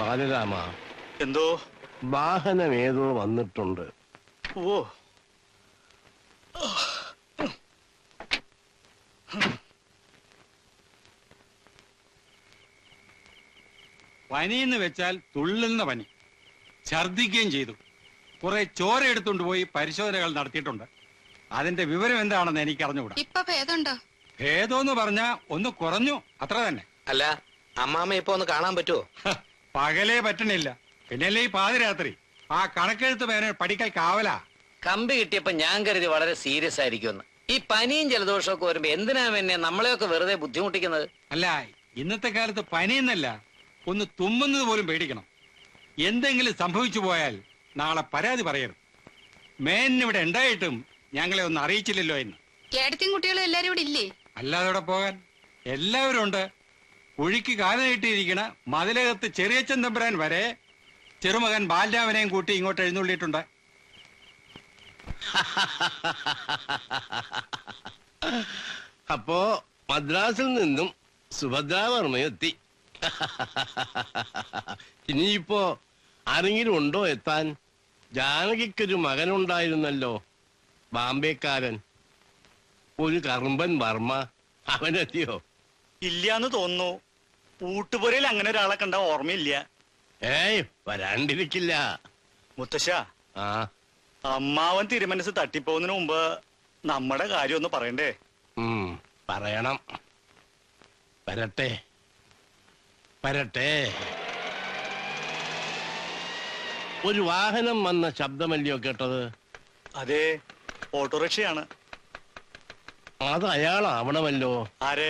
ബാലരാമ, എന്തോ വാഹനം ഏതോ വന്നിട്ടുണ്ട്. ഓ, പനിയെന്ന് വെച്ചാൽ തുള്ളുന്ന പനി. ഛർദിക്കുകയും ചെയ്തു. കുറെ ചോര എടുത്തുകൊണ്ട് പോയി പരിശോധനകൾ നടത്തിയിട്ടുണ്ട്. അതിന്റെ വിവരം എന്താണെന്ന് എനിക്ക് അറിഞ്ഞുകൂടാ. ഇപ്പൊ ഭേദമുണ്ടോ? ഭേദമെന്ന് പറഞ്ഞാ ഒന്ന് കുറഞ്ഞു, അത്ര തന്നെ. അല്ല, അമ്മാമ്മ ഇപ്പൊ ഒന്ന് കാണാൻ പറ്റുമോ? പകലേ പറ്റണില്ല, പിന്നല്ലേ ഈ പാതിരാത്രി. ആ കണക്കെഴുത്ത് പേന പഠിക്കൽ കാവലാ. കമ്പി കിട്ടിയപ്പോ ഞാൻ കരുതി വളരെ സീരിയസ് ആയിരിക്കുമെന്ന്. ഈ പനിയും ജലദോഷമൊക്കെ വരുമ്പോ എന്തിനാ എന്നെ നമ്മളെയൊക്കെ വെറുതെ ബുദ്ധിമുട്ടിക്കുന്നത്? അല്ല, ഇന്നത്തെ കാലത്ത് പനിയെന്നല്ല, ഒന്ന് തുമ്മുന്നത് പോലും പേടിക്കണം. എന്തെങ്കിലും സംഭവിച്ചു പോയാൽ നാളെ പരാതി പറയരുത്. മേനിവിടെ ഉണ്ടായിട്ടും ഞങ്ങളെ ഒന്ന് അറിയിച്ചില്ലല്ലോ എന്ന്. ഏടത്തിയും കുട്ടികളും എല്ലാരും ഇവിടെ ഇല്ലേ? അല്ലാതെ ഇവിടെ പോകാൻ എല്ലാവരും ഉണ്ട്. കുഴിക്ക് കാല നീട്ടിയിരിക്കണ മതിലകത്ത് ചെറിയച്ചൻ തമ്പുരാൻ വരെ ചെറുമകൻ ബാലരാമനെയും കൂട്ടി ഇങ്ങോട്ട് എഴുന്നള്ളിയിട്ടുണ്ട്. അപ്പോ മദ്രാസിൽ നിന്നും സുഭദ്രാവർമ്മയെത്തി. ഇനിയിപ്പോ ആരെങ്കിലും ഉണ്ടോ എത്താൻ? ജാനകിക്കൊരു മകനുണ്ടായിരുന്നല്ലോ, ബാംബേക്കാരൻ, ഒരു കറുമ്പൻ വർമ്മ. അവനെത്തിയോ? ഇല്ലാന്ന് തോന്നുന്നു. ഊട്ടുപുരയിൽ അങ്ങനെ ഒരാളെ കണ്ട ഓർമ്മയില്ല. ഏയ്, വരാണ്ടിരിക്കില്ല. മുത്തശ്ശ, ആ, അമ്മാവൻ തിരുമനസ് തട്ടിപ്പോകുന്നതിന് മുമ്പ് നമ്മുടെ കാര്യം ഒന്ന് പറയണ്ടേ? പറയണം. വരട്ടെ വരട്ടെ. ഒരു വാഹനം വന്ന ശബ്ദമല്ലയോ കേട്ടത്? അതെ, ഓട്ടോറിക്ഷയാണ്. അത് അയാളാവണമല്ലോ. ആര്?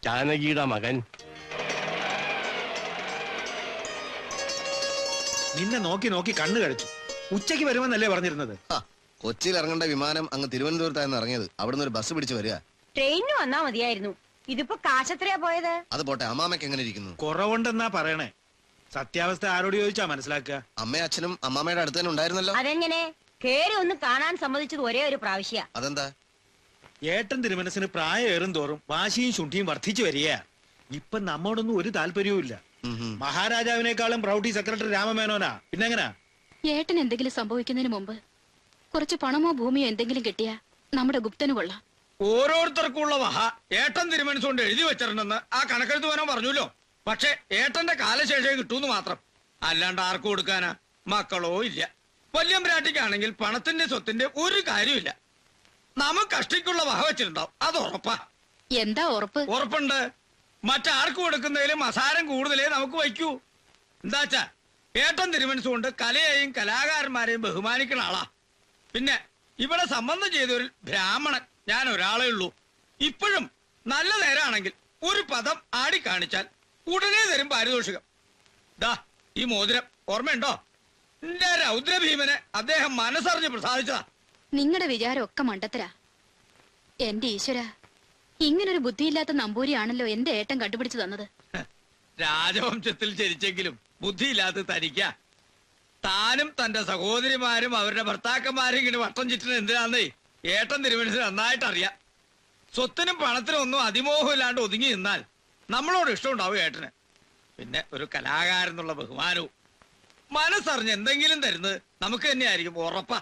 ജാനകിയുടെ മകൻ. നിന്നെ നോക്കി നോക്കി കണ്ണു കഴിച്ചു. ഉച്ചയ്ക്ക് വരുമെന്നല്ലേ പറഞ്ഞിരുന്നത്? കൊച്ചിയിൽ ഇറങ്ങേണ്ട വിമാനം അങ്ങ് തിരുവനന്തപുരത്തായിരുന്നു ഇറങ്ങിയത്. അവിടുന്ന് ഒരു ബസ് പിടിച്ച് വരിക. ട്രെയിനിന് വന്നാ മതിയായിരുന്നു. ഇതിപ്പോ കാശത്രയാ പോയത്? അത് പോട്ടെ, അമ്മാമ്മയ്ക്ക് എങ്ങനെ ഇരിക്കുന്നു? കുറവുണ്ടെന്നാ പറയണേ. സത്യാവസ്ഥ ആരോട് ചോദിച്ചാ മനസ്സിലാക്കുക? അമ്മയും അച്ഛനും അമ്മാമ്മയുടെ അടുത്ത് തന്നെ ഉണ്ടായിരുന്നല്ലോ. അതെങ്ങനെ? കേറി ഒന്ന് കാണാൻ സമ്മതിച്ചത് ഒരേ ഒരു പ്രാവശ്യ. അതെന്താ? ഏട്ടൻ തിരുമനസിന് പ്രായം ഏറും തോറും വാശിയും ശുണ്ഠിയും വർദ്ധിച്ചു വരിക. ഇപ്പൊ നമ്മോടൊന്നും ഒരു താല്പര്യവും ഇല്ല. മഹാരാജാവിനേക്കാളും പ്രൗഢി സെക്രട്ടറി രാമമേനോനാ. പിന്നെങ്ങനാ? ഏട്ടൻ എന്തെങ്കിലും സംഭവിക്കുന്നതിന് മുമ്പ് കുറച്ച് പണമോ ഭൂമിയോ എന്തെങ്കിലും കിട്ടിയാ നമ്മുടെ ഗുപ്തന് കൊള്ളാം. ഓരോരുത്തർക്കുള്ള മഹാ ഏട്ടൻ തിരുമനസുകൊണ്ട് എഴുതി വെച്ചിട്ടുണ്ടെന്ന് ആ കണക്കെഴുത്ത് വേനോ പറഞ്ഞല്ലോ. പക്ഷെ ഏട്ടന്റെ കാലശേഷം കിട്ടൂന്ന് മാത്രം, അല്ലാണ്ട് ആർക്കും കൊടുക്കാനാ? മക്കളോ ഇല്ല. വല്യമ്പ്രാട്ടിക്കാണെങ്കിൽ പണത്തിന്റെ സ്വത്തിന്റെ ഒരു കാര്യമില്ല. നമുക്ക് കഷ്ടിക്കുള്ള വഹ വെച്ചിട്ടുണ്ടാവും, അത് ഉറപ്പാ. എന്താ ഉറപ്പ്? ഉറപ്പുണ്ട്. മറ്റാർക്ക് കൊടുക്കുന്നതിലും അസാരം കൂടുതലേ നമുക്ക് വയ്ക്കൂ. എന്താച്ചാ ഏട്ടൻ തിരുമനസുകൊണ്ട് കലയെയും കലാകാരന്മാരെയും ബഹുമാനിക്കുന്ന ആളാ. പിന്നെ ഇവിടെ സംബന്ധം ചെയ്തൊരു ബ്രാഹ്മണൻ ഞാൻ ഒരാളേ ഉള്ളൂ. ഇപ്പോഴും നല്ല നേരാണെങ്കിൽ ഒരു പദം ആടിക്കാണിച്ചാൽ ഉടനെ തരും പാരിതോഷികം. ദാ ഈ മോതിരം ഓർമ്മയുണ്ടോ? എന്റെ രൗദ്രഭീമനെ അദ്ദേഹം മനസ്സറിഞ്ഞ് പ്രസാദിച്ചതാ. നിങ്ങളുടെ വിചാരമൊക്കെ മണ്ടത്തരാ. എന്റെ ഈശ്വര, ഇങ്ങനൊരു ബുദ്ധിയില്ലാത്ത നമ്പൂരിയാണല്ലോ എന്റെ ഏട്ടൻ കണ്ടുപിടിച്ചു തന്നത്. രാജവംശത്തിൽ ജനിച്ചെങ്കിലും ബുദ്ധിയില്ലാത്ത തനിക്ക. താനും തന്റെ സഹോദരിമാരും അവരുടെ ഭർത്താക്കന്മാരും ഇങ്ങനെ വട്ടം ചുറ്റുന്നത് എന്തിനാന്നേ ഏട്ടൻ തിരുമനസിന് നന്നായിട്ട് അറിയാം. സ്വത്തിനും പണത്തിനും ഒന്നും അതിമോഹമില്ലാണ്ട് ഒതുങ്ങി നിന്നാൽ നമ്മളോട് ഇഷ്ടമുണ്ടാവും ഏട്ടന്. പിന്നെ ഒരു കലാകാരൻ എന്നുള്ള ബഹുമാനവും. മനസ്സറിഞ്ഞ് എന്തെങ്കിലും തരുന്നത് നമുക്ക് തന്നെയായിരിക്കും, ഉറപ്പാ.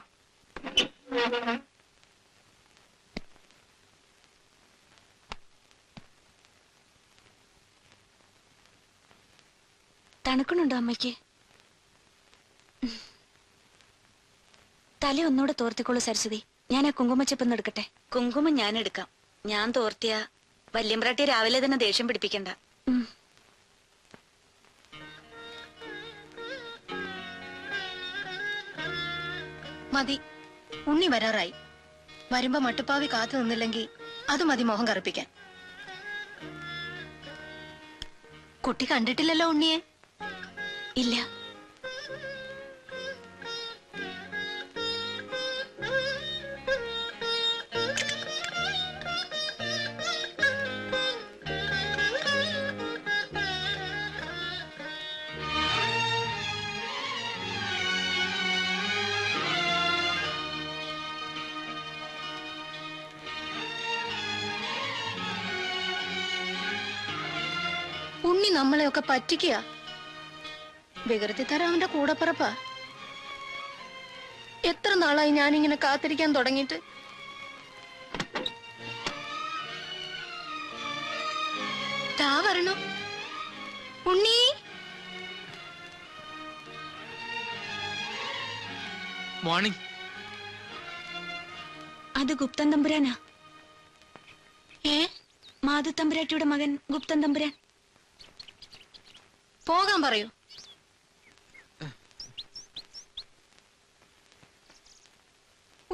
തണുക്കണുണ്ടോ അമ്മയ്ക്ക്? തല ഒന്നുകൂടെ തോർത്തിക്കോളൂ സരസ്വതി. ഞാൻ ആ കുങ്കുമച്ചെപ്പൊന്ന് എടുക്കട്ടെ. കുങ്കുമം ഞാൻ എടുക്കാം. ഞാൻ തോർത്തിയ വല്യമ്പ്രാട്ടി രാവിലെ തന്നെ ദേഷ്യം പിടിപ്പിക്കണ്ട. മതി, ഉണ്ണി വരാറായി. വരുമ്പോ മട്ടുപ്പാവി കാത്തു നിന്നില്ലെങ്കിൽ അത് മതി മോഹം കറുപ്പിക്കാൻ. കുട്ടി കണ്ടിട്ടില്ലല്ലോ ഉണ്ണിയെ? ഇല്ല. ഉണ്ണി നമ്മളെയൊക്കെ പറ്റിക്കുക. വികൃതി തരാമന്റെ കൂടപ്പിറപ്പാ. എത്ര നാളായി ഞാനിങ്ങനെ കാത്തിരിക്കാൻ തുടങ്ങിയിട്ട്. താ വരണു ഉണ്ണി. മോർണിംഗ്. അത് ഗുപ്തൻ തമ്പുരാനാ. ഏ മാധു തമ്പുരാട്ടിയുടെ മകൻ ഗുപ്തൻ തമ്പുരാൻ. പോകാൻ പറയൂ.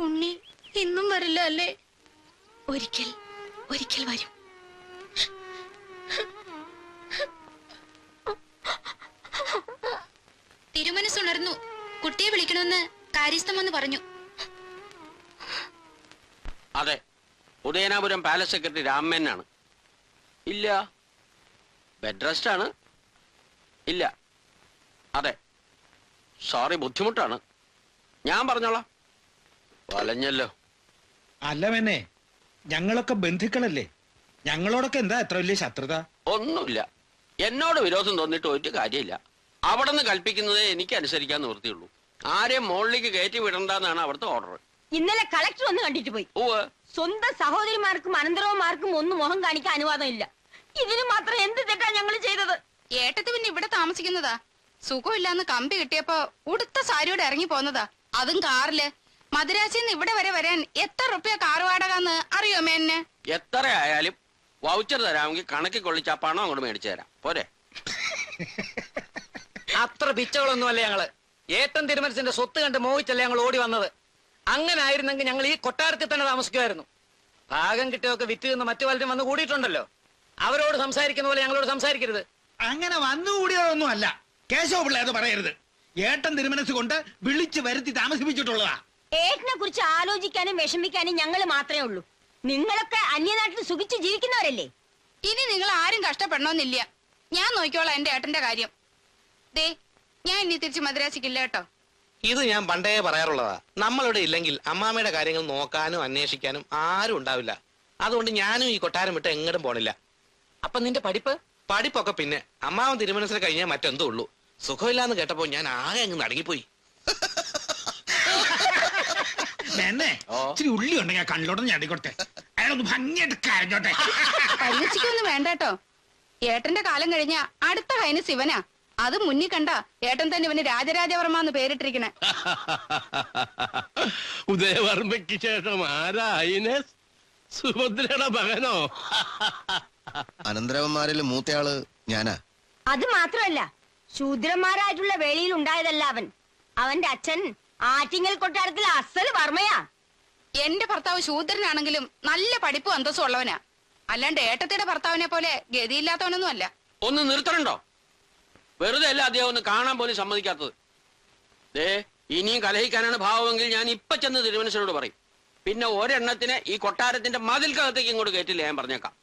ഉണ്ണി ഇന്നും വരില്ല അല്ലേ? ഒരിക്കൽ ഒരിക്കൽ വരും. തിരുമനസ്സുണർന്നു. കുട്ടിയെ വിളിക്കണമെന്ന് കാര്യസ്ഥൻ വന്ന് പറഞ്ഞു. അതെ, ഉദയനാപുരം പാലസ് സെക്രട്ടറി രാമനാണ്. ഇല്ല, ബെഡ് റെസ്റ്റ് ആണ്. ഇല്ല, അതെ, സോറി, ബുദ്ധിമുട്ടാണ്. ഞാൻ പറഞ്ഞോളാം. വലഞ്ഞല്ലോ. അല്ല മെന്നെ, ഞങ്ങളൊക്കെ ബന്ധുക്കളല്ലേ, ഞങ്ങളോടൊക്കെ എന്താ എത്ര വലിയ ശത്രുത? ഒന്നുമില്ല, എന്നോട് വിരോധം തോന്നിയിട്ട് ഒരു കാര്യമില്ല. അവിടെ നിന്ന് കൽപ്പിക്കുന്നതേ എനിക്ക് അനുസരിക്കാൻ നിവൃത്തിയുള്ളൂ. ആരെയും മുകളിലേക്ക് കയറ്റി വിടണ്ടെന്നാണ് അവിടുത്തെ ഓർഡർ. ഇന്നലെ കളക്ടർ ഒന്ന് കണ്ടിട്ട് പോയി. സ്വന്തം സഹോദരിമാർക്കും അനന്തരവന്മാർക്കും ഒന്നും മുഖം കാണിക്കാൻ അനുവാദം ഇല്ല. ഇതിന് മാത്രം എന്ത് തെറ്റാ ഞങ്ങൾ ചെയ്തത്? ഏട്ടത്തി പിന്നെ ഇവിടെ താമസിക്കുന്നതാ. സുഖമില്ലാന്ന് കമ്പി കിട്ടിയപ്പോ ഉടുത്ത സാരിയോടെ ഇറങ്ങി പോന്നതാ. അതും കാറില്. മദ്രാസിന്ന് ഇവിടെ വരെ വരാൻ എത്ര റുപ്യ കാർ വാടകന്ന് അറിയോ മേന്നെ? എത്ര ആയാലും വൗച്ചർ തരാമെങ്കിൽ കണക്കി കൊള്ളിച്ച് ആ പണം അങ്ങോട്ട് മേടിച്ചു തരാം, പോരെ? അത്ര പിച്ചകളൊന്നുമല്ല ഞങ്ങള്. ഏട്ടൻ തിരുമനസിന്റെ സ്വത്ത് കണ്ട് മോഹിച്ചല്ലേ ഞങ്ങൾ ഓടി വന്നത്. അങ്ങനെ ആയിരുന്നെങ്കിൽ ഞങ്ങൾ ഈ കൊട്ടാരത്തിൽ തന്നെ താമസിക്കുമായിരുന്നു. ഭാഗം കിട്ടിയൊക്കെ വിറ്റ് നിന്ന് മറ്റു പലരും വന്ന് കൂടിയിട്ടുണ്ടല്ലോ. അവരോട് സംസാരിക്കുന്ന പോലെ ഞങ്ങളോട് സംസാരിക്കരുത്. അങ്ങനെ വന്നുകൂടിയതൊന്നും അല്ല. കേശവ പിള്ള അത് പറയരുത്. ഏട്ടൻ തിരുമനസ് കൊണ്ട് വിളിച്ചു വരുത്തി താമസിപ്പിച്ചിട്ടുള്ളതാ. ഏട്ടനെ കുറിച്ച് ആലോചിക്കാനും വിഷമിക്കാനും ഞങ്ങൾ മാത്രമേ ഉള്ളൂ. നിങ്ങളൊക്കെ അന്യനാട്ടിൽ സുഖിച്ച് ജീവിക്കുന്നവരല്ലേ. ഇനി നിങ്ങൾ ആരും കഷ്ടപ്പെടണമെന്നില്ല. ഞാൻ നോക്കിയോളാം എന്റെ ഏട്ടന്റെ കാര്യം. ദേ, ഞാൻ ഇനി തിരിച്ച് മദ്രാസിക്കില്ല കേട്ടോ. ഇത് ഞാൻ പണ്ടേ പറയാറുള്ളതാ. നമ്മളിവിടെ ഇല്ലെങ്കിൽ അമ്മാമ്മയുടെ കാര്യങ്ങൾ നോക്കാനും അന്വേഷിക്കാനും ആരും ഉണ്ടാവില്ല. അതുകൊണ്ട് ഞാനും ഈ കൊട്ടാരം വിട്ട് എങ്ങോട്ടും പോണില്ല. അപ്പൊ നിന്റെ പഠിപ്പൊക്കെ പിന്നെ അമ്മാവൻ തിരുമനസിൽ കഴിഞ്ഞാൽ മറ്റെന്തോ ഉള്ളൂ. സുഖമില്ലാന്ന് കേട്ടപ്പോ ഞാൻ ആകെ അങ്ങ് നടുങ്ങിപ്പോയി. എന്നെ ഇച്ചിരി ഉള്ളി ഉണ്ടെങ്കിൽ കണ്ണിലോട്ടൊന്ന് ഞടിക്കോട്ടെ. അയാളൊന്ന് ഭംഗിയായിട്ട് കരഞ്ഞോട്ടെ. പരിഹസിക്കൊന്നും വേണ്ട കേട്ടോ. ഏട്ടന്റെ കാലം കഴിഞ്ഞ അടുത്ത ഹൈന് ശിവനാ. അത് മുന്നിൽ കണ്ട ഏട്ടൻ തന്നെ ഇവന് രാജരാജവർമ്മ എന്ന് പേരിട്ടിരിക്കണേ. ഉദയവർമ്മയ്ക്ക് ശേഷം ആരാ ഹൈനസ്? സുഭദ്രയുടെ മകനോ? അനന്തരവന്മാരിൽ മൂത്തയാള് ഞാനാ. അത് മാത്രമല്ല, ശൂദ്രന്മാരായിട്ടുള്ള വേളിയിൽ ഉണ്ടായതല്ല അവൻ. അവന്റെ അച്ഛൻ ആറ്റിങ്ങൽ കൊട്ടാരത്തിൽ അസൽ വർമ്മയാ. എന്റെ ഭർത്താവ് ശൂദ്രനാണെങ്കിലും നല്ല പഠിപ്പും അന്തസ്സും ഉള്ളവനാ. അല്ലാണ്ട് ഏട്ടത്തിയുടെ ഭർത്താവിനെ പോലെ ഗതിയില്ലാത്തവനൊന്നും അല്ല. ഒന്ന് നിർത്തണുണ്ടോ? വെറുതെ അല്ല അദ്ദേഹം ഒന്ന് കാണാൻ പോലും സമ്മതിക്കാത്തത്. ദേ, ഇനിയും കലഹിക്കാനാണ് ഭാവമെങ്കിൽ ഞാൻ ഇപ്പൊ ചെന്ന് തിരുമനസിനോട് പറയും. പിന്നെ ഒരെണ്ണത്തിന് ഈ കൊട്ടാരത്തിന്റെ മതിൽക്കകത്തേക്ക് ഇങ്ങോട്ട് കയറ്റില്ല, ഞാൻ പറഞ്ഞേക്കാം.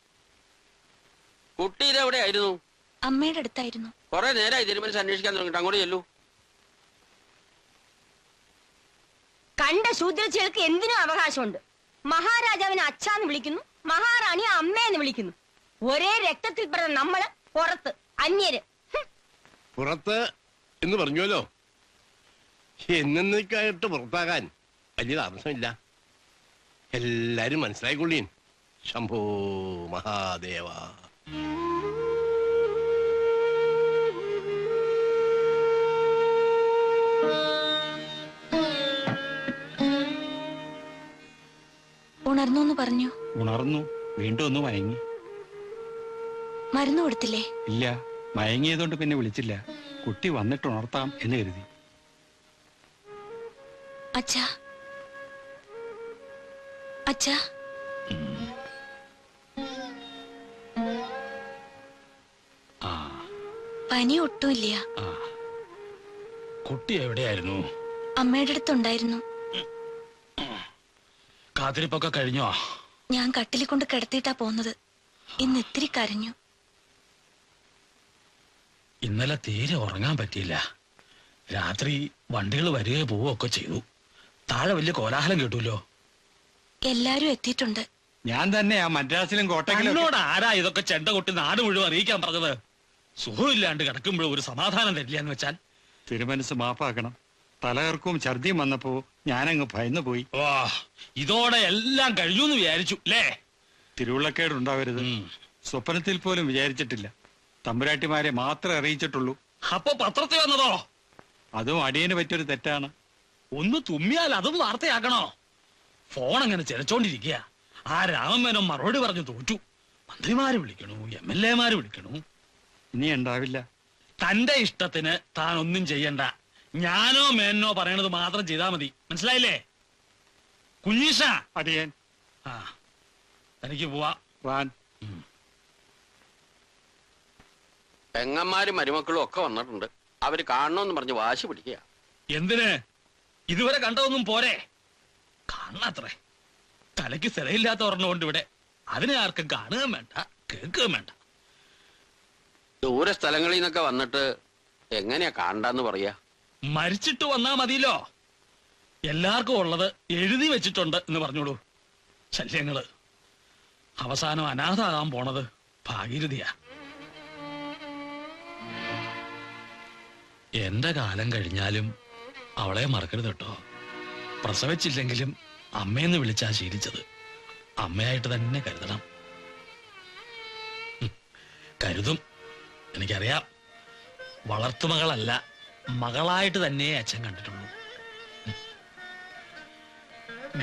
കുട്ടി ഇതെവിടെ ആയിരുന്നു? അമ്മയുടെ അടുത്തായിരുന്നു. കുറെ നേരമായി തിരുമനസ് അന്വേഷിക്കാൻ തുടങ്ങിട്ട്. അങ്ങോട്ട് ചെല്ലൂ. കണ്ട ശൂദ്രച്ചികൾക്ക് എന്തിനും അവകാശമുണ്ട്. മഹാരാജാവിനെ അച്ഛാന്ന് വിളിക്കുന്നു, മഹാറാണി അമ്മയെന്ന് വിളിക്കുന്നു. ഒരേ രക്തത്തിൽ പിറന്ന നമ്മള് പുറത്ത്, അന്യര്. പുറത്ത് എന്ന് പറഞ്ഞല്ലോ. എന്നേക്കായിട്ട് പുറത്താകാൻ വലിയ താമസമില്ല. എല്ലാരും മനസ്സിലായിക്കൊള്ളീൻ. ശംഭോ മഹാദേവ. ഉണർന്നു പറഞ്ഞു. ഉണർന്നു, വീണ്ടും ഒന്ന് മയങ്ങി. മരുന്ന് കൊടുത്തില്ലേ? ഇല്ല, മയങ്ങിയതുകൊണ്ട് പിന്നെ വിളിച്ചില്ല. കുട്ടി വന്നിട്ട് ഉണർത്താം എന്ന് കരുതി. അച്ഛാ, അച്ഛാ. പനി ഒട്ടുമില്ല. കുട്ടി എവിടെയായിരുന്നു? അമ്മയുടെ അടുത്തുണ്ടായിരുന്നു. കാത്തിരിപ്പൊക്കെ കഴിഞ്ഞോ? ഞാൻ കട്ടിലിൽ കൊണ്ട് കിടത്തിയിട്ടാ പോന്നത്. ഇന്ന് ഇത്തിരി കരഞ്ഞു. ഇന്നലെ തീരെ ഉറങ്ങാൻ പറ്റിയില്ല. രാത്രി വണ്ടികൾ വരികയോ പോവുകയൊക്കെ ചെയ്തു. താഴെ വലിയ കോലാഹലം കേട്ടൂല്ലോ. എല്ലാരും എത്തിയിട്ടുണ്ട്. ഞാൻ തന്നെയാ മദ്രാസിലും കോട്ടയിലും. എന്നോട് ആരാ ഇതൊക്കെ ചെണ്ട കൊട്ടി നാട് മുഴുവൻ അറിയിക്കാൻ പറഞ്ഞത്? സുഖമില്ലാണ്ട് കിടക്കുമ്പോഴും ഒരു സമാധാനം തരില്ല എന്ന് വെച്ചാൽ തിരുമനസ് മാപ്പാക്കണം. തലകർക്കും ഛർദിയും വന്നപ്പോ ഞാനങ്ങ് ഭയന്നു പോയി. ഇതോടെ എല്ലാം കഴിഞ്ഞു എന്ന് വിചാരിച്ചു അല്ലേ? തിരുവുള്ളക്കേടുണ്ടാവരുത്. സ്വപ്നത്തിൽ പോലും വിചാരിച്ചിട്ടില്ല. തമ്പുരാട്ടിമാരെ മാത്രമേ അറിയിച്ചിട്ടുള്ളൂ. അപ്പൊ പത്രത്തിൽ വന്നതോ? അതും അടിയന് പറ്റിയൊരു തെറ്റാണ്. ഒന്ന് തുമ്മിയാൽ അതും വാർത്തയാക്കണോ? ഫോൺ അങ്ങനെ ചിലച്ചോണ്ടിരിക്കുക. ആ രാമമേനോൻ മറുപടി പറഞ്ഞു തോറ്റു. മന്ത്രിമാര് വിളിക്കണു, MLA വിളിക്കണു. ഇനി ഉണ്ടാവില്ല. തന്റെ ഇഷ്ടത്തിന് താൻ ഒന്നും ചെയ്യണ്ട. ഞാനോ മേനോ പറയണത് മാത്രം ചെയ്താൽ മതി. മനസ്സിലായില്ലേ കുഞ്ഞീഷ? അടിയൻ. ആ, തനിക്ക് പോവാ. വാൻ. പെങ്ങന്മാരും മരുമക്കളും ഒക്കെ വന്നിട്ടുണ്ട്. അവര് കാണണമെന്ന് പറഞ്ഞ് വാശി പിടിക്കുക. എന്തിന്? ഇതുവരെ കണ്ടതൊന്നും പോരെ? കാണാത്രേ. തലയ്ക്ക് സ്ഥലമില്ലാത്ത ഒരെണ്ണമുണ്ട് ഇവിടെ. അതിനെ ആർക്കും കാണുകയും വേണ്ട, കേൾക്കുകയും വേണ്ട. ദൂരെ സ്ഥലങ്ങളിൽ നിന്നൊക്കെ വന്നിട്ട് എങ്ങനെയാ കാണണ്ടെന്ന് പറയാ? മരിച്ചിട്ട് വന്നാ മതിയല്ലോ. എല്ലാവർക്കും ഉള്ളത് എഴുതി വെച്ചിട്ടുണ്ട് എന്ന് പറഞ്ഞോളൂ. ശല്യങ്ങള്. അവസാനം അനാഥാകാൻ പോണത് ഭാഗീരഥിയാ. എന്റെ കാലം കഴിഞ്ഞാലും അവളെ മറക്കരുത് കേട്ടോ. പ്രസവിച്ചില്ലെങ്കിലും അമ്മയെന്ന് വിളിച്ചാ ശീലിച്ചത്. അമ്മയായിട്ട് തന്നെ കരുതണം. കരുതും, എനിക്കറിയാം. വളർത്തുമകളല്ല, മകളായിട്ട് തന്നെ അച്ഛൻ കണ്ടിട്ടുള്ളൂ.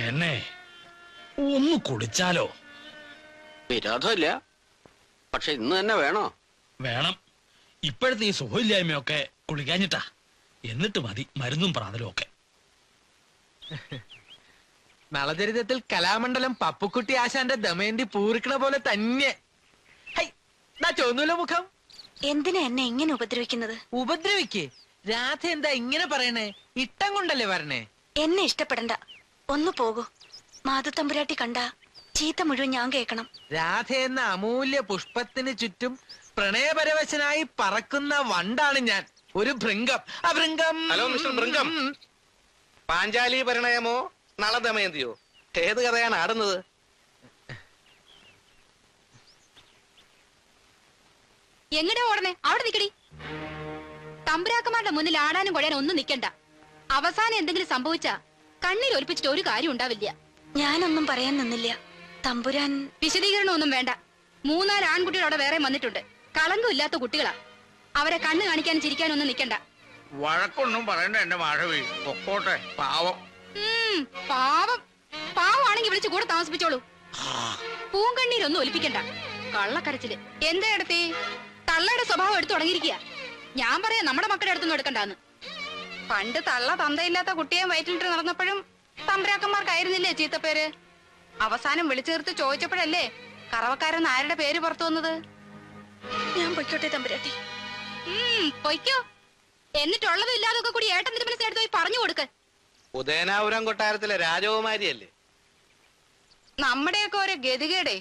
എന്നെ ഒന്ന് കുളിച്ചാലോ? വിരോധമില്ല, പക്ഷെ ഇന്ന് തന്നെ വേണോ? വേണം. ഇപ്പോഴത്തെ ഈ സുഖമില്ലായ്മയൊക്കെ കുളിക്കാഞ്ഞിട്ടാ. എന്നിട്ട് മതി മരുന്നും പ്രാതലും ഒക്കെ. നളചരിതത്തിൽ കലാമണ്ഡലം പപ്പുക്കുട്ടി ആശാന്റെ ദമയന്തി പൂരിക്കണ പോലെ തന്നെ. ചോന്നൂല മുഖം. എന്തിനാ എന്നെ ഇങ്ങനെ ഉപദ്രവിക്കുന്നത്? ഉപദ്രവിക്ക്. രാധ എന്താ ഇങ്ങനെ പറയണേ? ഇട്ടം കൊണ്ടല്ലേ വരണേ? എന്നെ ഇഷ്ടപ്പെടണ്ട. ഒന്ന് പോകൂ. മാധുത്തമ്പുരാട്ടി കണ്ട ചീത്ത മുഴുവൻ ഞാൻ കേൾക്കണം. രാധ എന്ന അമൂല്യ പുഷ്പത്തിന് ചുറ്റും പ്രണയപരവശനായി പറക്കുന്ന വണ്ടാണ് ഞാൻ. ഒരു ഭൃംഗം. ആ ഭൃംഗം. ഹലോ മിസ്റ്റർ ഭൃംഗം, പാഞ്ചാലി പരിണയമോ നളദമയന്തിയോ? ഏത് കഥയാണ് ആടുന്നത്? എങ്ങടെ ഓടണേ? അവിടെ നിക്കടി. തമ്പുരാക്കന്മാരുടെ മുന്നിൽ ആടാനും കൊഴയാനും ഒന്നും നിക്കണ്ട. അവസാനം എന്തെങ്കിലും സംഭവിച്ചാ കണ്ണിൽ ഒലിപ്പിച്ചിട്ട് ഒരു കാര്യം ഉണ്ടാവില്ല. ഞാനൊന്നും പറയാൻ നിന്നില്ല. തമ്പുരാൻ വിശദീകരണം ഒന്നും വേണ്ട. 3-4 ആൺകുട്ടികൾ അവിടെ വേറെ വന്നിട്ടുണ്ട്. കളങ്കമില്ലാത്ത കുട്ടികളാ. അവരെ കണ്ണ് കാണിക്കാനും ചിരിക്കാനും ഒന്നും നിക്കണ്ട. വഴക്കൊന്നും പറയണ്ട എന്റെ മാധവി. പൊക്കോട്ടെ. പാവം. പാവം. പാവമാണെങ്കിൽ വിളിച്ച് കൂടെ താമസിപ്പിച്ചോളൂ. പൂങ്കണ്ണീരൊന്നും ഒലിപ്പിക്കണ്ട. കള്ളക്കരച്ചില്. എന്താ എടുത്തേ? തള്ളയുടെ സ്വഭാവം എടുത്തു തുടങ്ങിയിരിക്കുക. ഞാൻ പറയാം നമ്മുടെ മക്കളുടെ അടുത്തൊന്നും എടുക്കണ്ടെന്ന്. പണ്ട് തള്ള തന്തയില്ലാത്ത കുട്ടിയെ വയറ്റിലിട്ട് നടന്നപ്പോഴും തമ്പരാക്കന്മാർക്കായിരുന്നില്ലേ ചീത്തപ്പേര്? അവസാനം വിളിച്ചു തീർത്ത് ചോദിച്ചപ്പോഴല്ലേ കറവക്കാരൻ ആരുടെ പേര് പുറത്തു വന്നത്? ഞാൻ പൊയ്ക്കോട്ടെ തമ്പുരാട്ടി. പൊയ്ക്കോ. എന്നിട്ടുള്ളതും ഇല്ലാതൊക്കെ കൂടി ഏട്ടൻ തിരുമനസിനടുത്ത് പോയി പറഞ്ഞു കൊടുക്ക. ഉദയനാപുരം കൊട്ടാരത്തിലെ രാജകുമാരിയല്ലേ? നമ്മുടെയൊക്കെ ഒരു ഗതികേടേ.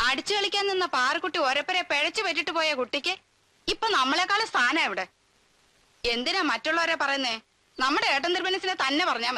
അടിച്ചു കളിക്കാൻ നിന്ന പാറക്കുട്ടി ഒരപ്പരെ പിഴച്ചു പറ്റിട്ട് പോയ കുട്ടിക്ക് ഇപ്പൊ നമ്മളെക്കാളും സ്ഥാനം എവിടെ? എന്തിനാ മറ്റുള്ളവരെ പറയുന്നേ? നമ്മുടെ ഏട്ടൻ തിരുമനസിനെ തന്നെ പറഞ്ഞാൽ മതി.